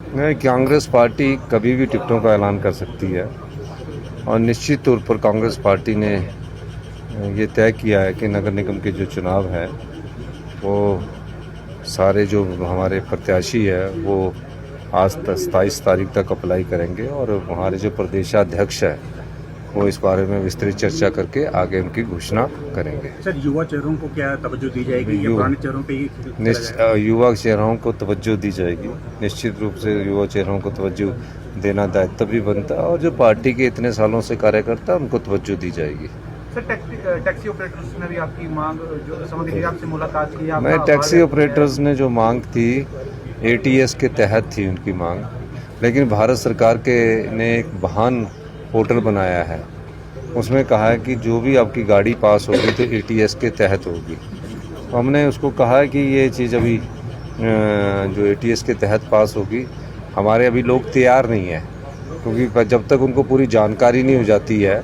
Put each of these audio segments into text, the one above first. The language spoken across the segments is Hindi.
नहीं, कांग्रेस पार्टी कभी भी टिकटों का ऐलान कर सकती है और निश्चित तौर पर कांग्रेस पार्टी ने ये तय किया है कि नगर निगम के जो चुनाव है वो सारे जो हमारे प्रत्याशी है वो आज 27 तारीख तक अप्लाई करेंगे और हमारे जो प्रदेशाध्यक्ष है वो इस बारे में विस्तृत चर्चा करके आगे उनकी घोषणा करेंगे। सर, युवा चेहरों को क्या तवज्जो दी जाएगी या पुराने चेहरों पे ही? युवा चेहरों को तवज्जो दी जाएगी। निश्चित रूप से युवा चेहरों को तवज्जो देना दायित्व भी बनता है और जो पार्टी के इतने सालों से कार्यकर्ता उनको तवज्जो दी जाएगी। सर, टैक्सी ऑपरेटर्स ने भी आपकी मांग जो समझ लीजिए आपसे मुलाकात की? मैं टैक्सी ऑपरेटर्स ने जो मांग थी ATS के तहत थी उनकी मांग, लेकिन भारत सरकार के ने एक वाहन पोर्टल बनाया है, उसमें कहा है कि जो भी आपकी गाड़ी पास होगी तो ATS के तहत होगी। तो हमने उसको कहा है कि ये चीज़ अभी जो ATS के तहत पास होगी, हमारे अभी लोग तैयार नहीं है, क्योंकि जब तक उनको पूरी जानकारी नहीं हो जाती है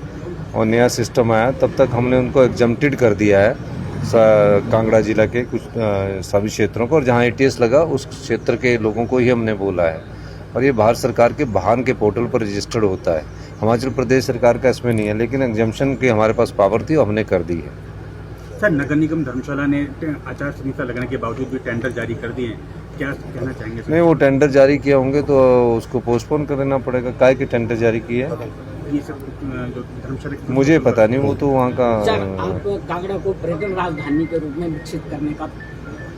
और नया सिस्टम आया तब तक हमने उनको एग्जम्प्टेड कर दिया है कांगड़ा जिला के कुछ सभी क्षेत्रों को, और जहाँ ATS लगा उस क्षेत्र के लोगों को ही हमने बोला है। और ये भारत सरकार के वाहन के पोर्टल पर रजिस्टर्ड होता है, हिमाचल प्रदेश सरकार का इसमें नहीं है, लेकिन एग्जम्पशन की हमारे पास पावर थी और हमने कर दी है। सर, नगर निगम धर्मशाला ने आचार संहिता लगने के बावजूद भी टेंडर जारी कर दिए हैं, क्या कहना चाहेंगे सर? नहीं, वो टेंडर जारी किए होंगे तो उसको पोस्टपोन करना पड़ेगा। काय के टेंडर जारी किए हैं ये सब जो धर्मशाला, मुझे पता नहीं, वो तो वहाँ का। सर, आप कांगड़ा को पर्यटन राजधानी के रूप में विकसित करने का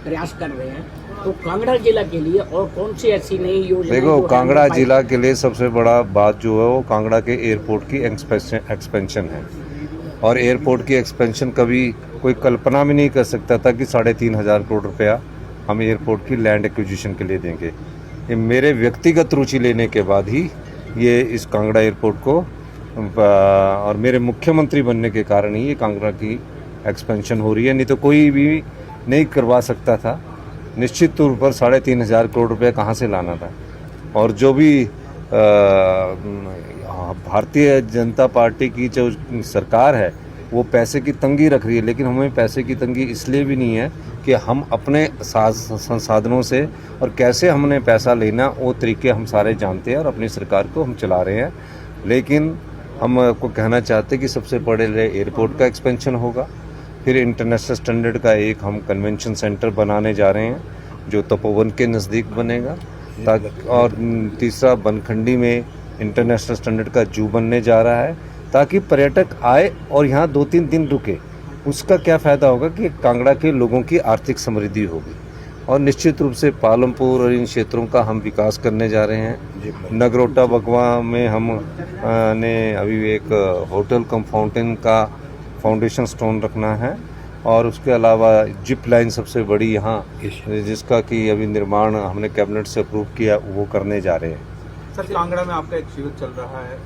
प्रयास कर रहे हैं, तो कांगड़ा जिला के लिए और कौन सी ऐसी नई योजना? देखो, कांगड़ा जिला के लिए सबसे बड़ा बात जो है वो कांगड़ा के एयरपोर्ट की एक्सपेंशन है, और एयरपोर्ट की एक्सपेंशन कभी कोई कल्पना भी नहीं कर सकता था कि 3,500 करोड़ रुपया हम एयरपोर्ट की लैंड एक्विजिशन के लिए देंगे। ये मेरे व्यक्तिगत रुचि लेने के बाद ही ये इस कांगड़ा एयरपोर्ट को और मेरे मुख्यमंत्री बनने के कारण ही ये कांगड़ा की एक्सपेंशन हो रही है, नहीं तो कोई भी नहीं करवा सकता था। निश्चित तौर पर 3,500 करोड़ रुपए कहाँ से लाना था। और जो भी भारतीय जनता पार्टी की जो सरकार है वो पैसे की तंगी रख रही है, लेकिन हमें पैसे की तंगी इसलिए भी नहीं है कि हम अपने संसाधनों से और कैसे हमने पैसा लेना वो तरीके हम सारे जानते हैं और अपनी सरकार को हम चला रहे हैं। लेकिन हम को कहना चाहते हैं कि सबसे बड़े एयरपोर्ट का एक्सपेंशन होगा, फिर इंटरनेशनल स्टैंडर्ड का एक हम कन्वेंशन सेंटर बनाने जा रहे हैं जो तपोवन के नज़दीक बनेगा, ताकि, और तीसरा बनखंडी में इंटरनेशनल स्टैंडर्ड का जू बनने जा रहा है ताकि पर्यटक आए और यहाँ 2-3 दिन रुके। उसका क्या फ़ायदा होगा कि कांगड़ा के लोगों की आर्थिक समृद्धि होगी। और निश्चित रूप से पालमपुर और इन क्षेत्रों का हम विकास करने जा रहे हैं। नगरोटा बगवा में हम ने अभी एक होटल कम फाउंटेन का फाउंडेशन स्टोन रखना है, और उसके अलावा जिप लाइन सबसे बड़ी यहाँ जिसका कि अभी निर्माण हमने कैबिनेट से अप्रूव किया वो करने जा रहे हैं। सर, कांगड़ा में आपका एक शिविर चल रहा है,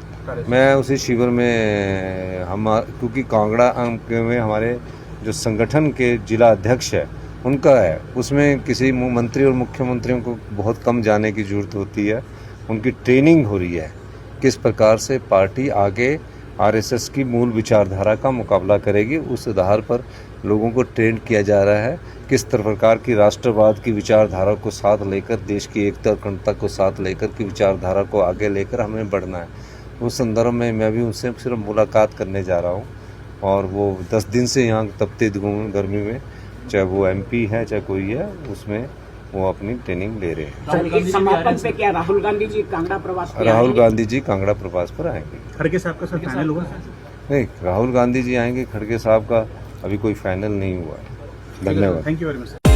मैं उसी शिविर में क्योंकि कांगड़ा में हमारे जो संगठन के जिला अध्यक्ष है उनका है, उसमें किसी मंत्री और मुख्यमंत्रियों को बहुत कम जाने की ज़रूरत होती है। उनकी ट्रेनिंग हो रही है किस प्रकार से पार्टी आगे RSS की मूल विचारधारा का मुकाबला करेगी, उस आधार पर लोगों को ट्रेन किया जा रहा है। किस प्रकार की राष्ट्रवाद की विचारधारा को साथ लेकर, देश की एकता और अखंडता को साथ लेकर की विचारधारा को आगे लेकर हमें बढ़ना है। उस संदर्भ में मैं भी उनसे सिर्फ मुलाकात करने जा रहा हूँ, और वो 10 दिन से यहाँ तपते गर्मी में, चाहे वो MP है चाहे कोई है, उसमें वो अपनी ट्रेनिंग ले रहे हैं। समापन पे क्या राहुल गांधी जी कांगड़ा प्रवास पर राहुल गांधी जी कांगड़ा प्रवास पर आएंगे। खड़गे साहब का सर फाइनल हुआ? नहीं, राहुल गांधी जी आएंगे, खड़गे साहब का अभी कोई फाइनल नहीं हुआ है। धन्यवाद। Thank you very much.